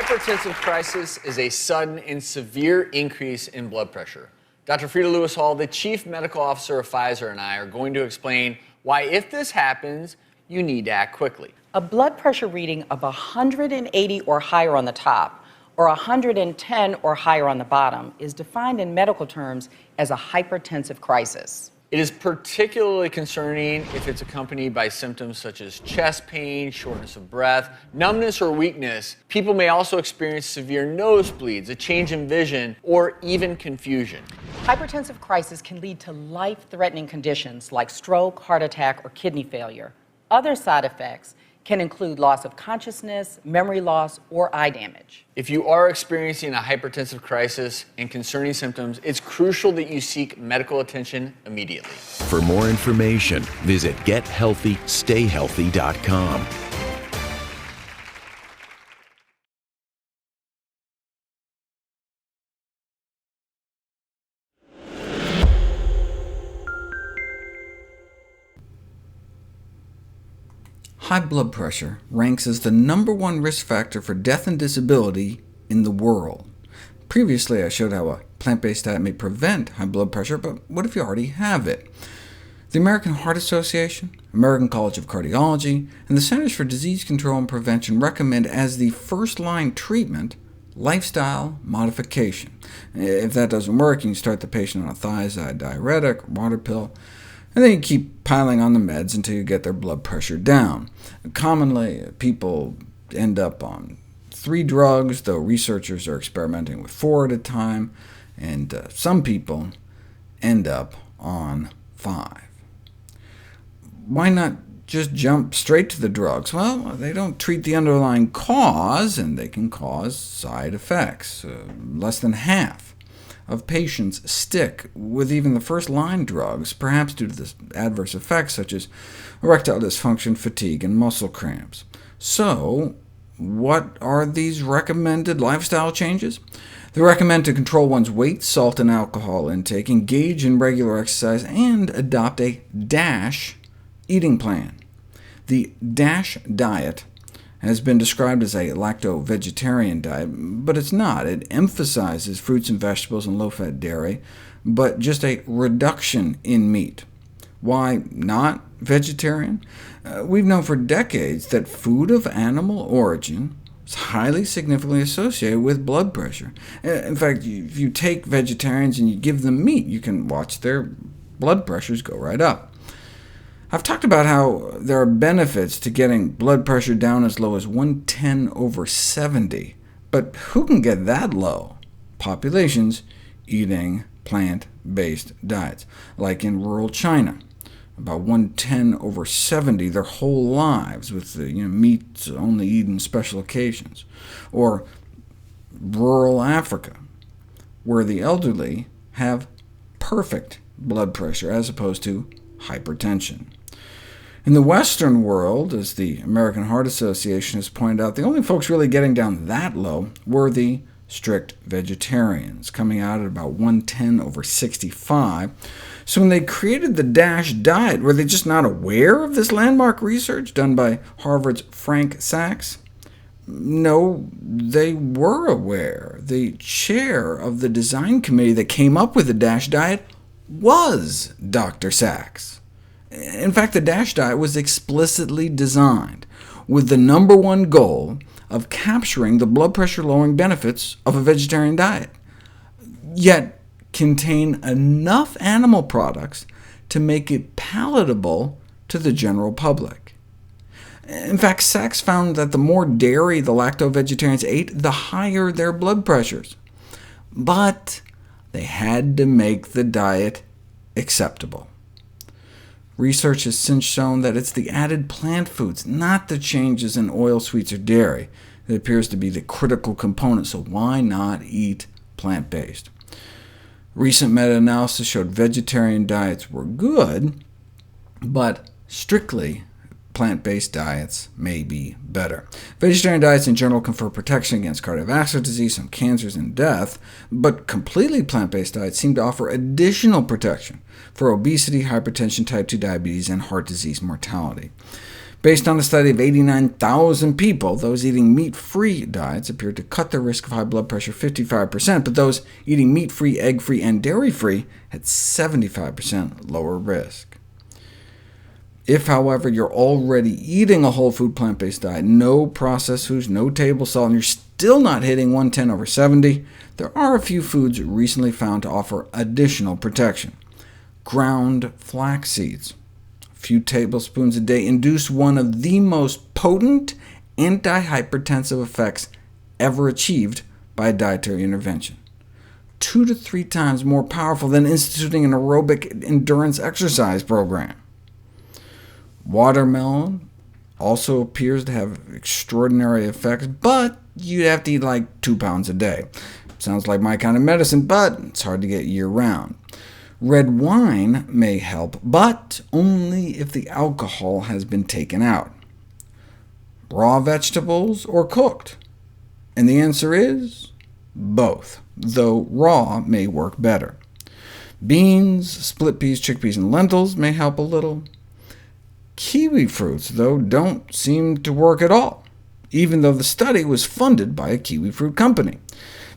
hypertensive crisis is a sudden and severe increase in blood pressure. Dr. Frida Lewis Hall, the Chief Medical Officer of Pfizer, and I are going to explain why, if this happens, you need to act quickly. A blood pressure reading of 180 or higher on the top, or 110 or higher on the bottom, is defined in medical terms as a hypertensive crisis. It is particularly concerning if it's accompanied by symptoms such as chest pain, shortness of breath, numbness, or weakness. People may also experience severe nosebleeds, a change in vision, or even confusion. Hypertensive crisis can lead to life-threatening conditions like stroke, heart attack, or kidney failure. Other side effects can include loss of consciousness, memory loss, or eye damage. If you are experiencing a hypertensive crisis and concerning symptoms, it's crucial that you seek medical attention immediately. For more information, visit gethealthystayhealthy.com. High blood pressure ranks as the #1 risk factor for death and disability in the world. Previously, I showed how a plant-based diet may prevent high blood pressure, but what if you already have it? The American Heart Association, American College of Cardiology, and the Centers for Disease Control and Prevention recommend as the first-line treatment lifestyle modification. If that doesn't work, you can start the patient on a thiazide diuretic or water pill, and then you keep piling on the meds until you get their blood pressure down. Commonly, people end up on 3 drugs, though researchers are experimenting with 4 at a time, and some people end up on 5. Why not just jump straight to the drugs? Well, they don't treat the underlying cause, and they can cause side effects. Less than half of patients stick with even the first-line drugs, perhaps due to the adverse effects such as erectile dysfunction, fatigue, and muscle cramps. So, what are these recommended lifestyle changes? They recommend to control one's weight, salt, and alcohol intake, engage in regular exercise, and adopt a DASH eating plan. The DASH diet has been described as a lacto-vegetarian diet, but it's not. It emphasizes fruits and vegetables and low-fat dairy, but just a reduction in meat. Why not vegetarian? We've known for decades that food of animal origin is highly significantly associated with blood pressure. In fact, if you take vegetarians and you give them meat, you can watch their blood pressures go right up. I've talked about how there are benefits to getting blood pressure down as low as 110/70, but who can get that low? Populations eating plant-based diets, like in rural China, about 110/70 their whole lives, with meat only eaten special occasions, or rural Africa, where the elderly have perfect blood pressure as opposed to hypertension. In the Western world, as the American Heart Association has pointed out, the only folks really getting down that low were the strict vegetarians, coming out at about 110/65. So when they created the DASH diet, were they just not aware of this landmark research done by Harvard's Frank Sachs? No, they were aware. The chair of the design committee that came up with the DASH diet was Dr. Sachs. In fact, the DASH diet was explicitly designed with the #1 goal of capturing the blood pressure-lowering benefits of a vegetarian diet, yet contain enough animal products to make it palatable to the general public. In fact, Sachs found that the more dairy the lacto-vegetarians ate, the higher their blood pressures. But they had to make the diet acceptable. Research has since shown that it's the added plant foods, not the changes in oil, sweets, or dairy, that appears to be the critical component, so why not eat plant-based? Recent meta-analysis showed vegetarian diets were good, but strictly plant-based diets may be better. Vegetarian diets in general confer protection against cardiovascular disease, some cancers, and death, but completely plant-based diets seem to offer additional protection for obesity, hypertension, type 2 diabetes, and heart disease mortality. Based on a study of 89,000 people, those eating meat-free diets appeared to cut their risk of high blood pressure 55%, but those eating meat-free, egg-free, and dairy-free had 75% lower risk. If, however, you're already eating a whole food plant-based diet, no processed foods, no table salt, and you're still not hitting 110/70, there are a few foods recently found to offer additional protection. Ground flax seeds, a few tablespoons a day, induce one of the most potent anti-hypertensive effects ever achieved by a dietary intervention. 2 to 3 times more powerful than instituting an aerobic endurance exercise program. Watermelon also appears to have extraordinary effects, but you'd have to eat like 2 pounds a day. Sounds like my kind of medicine, but it's hard to get year-round. Red wine may help, but only if the alcohol has been taken out. Raw vegetables or cooked? And the answer is both, though raw may work better. Beans, split peas, chickpeas, and lentils may help a little. Kiwi fruits, though, don't seem to work at all, even though the study was funded by a kiwi fruit company.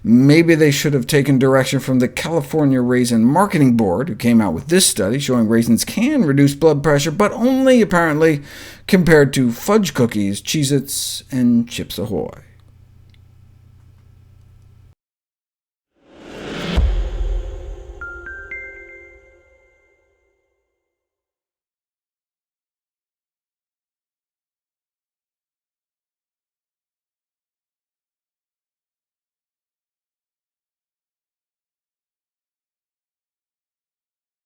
Maybe they should have taken direction from the California Raisin Marketing Board, who came out with this study showing raisins can reduce blood pressure, but only, apparently, compared to fudge cookies, Cheez-Its, and Chips Ahoy.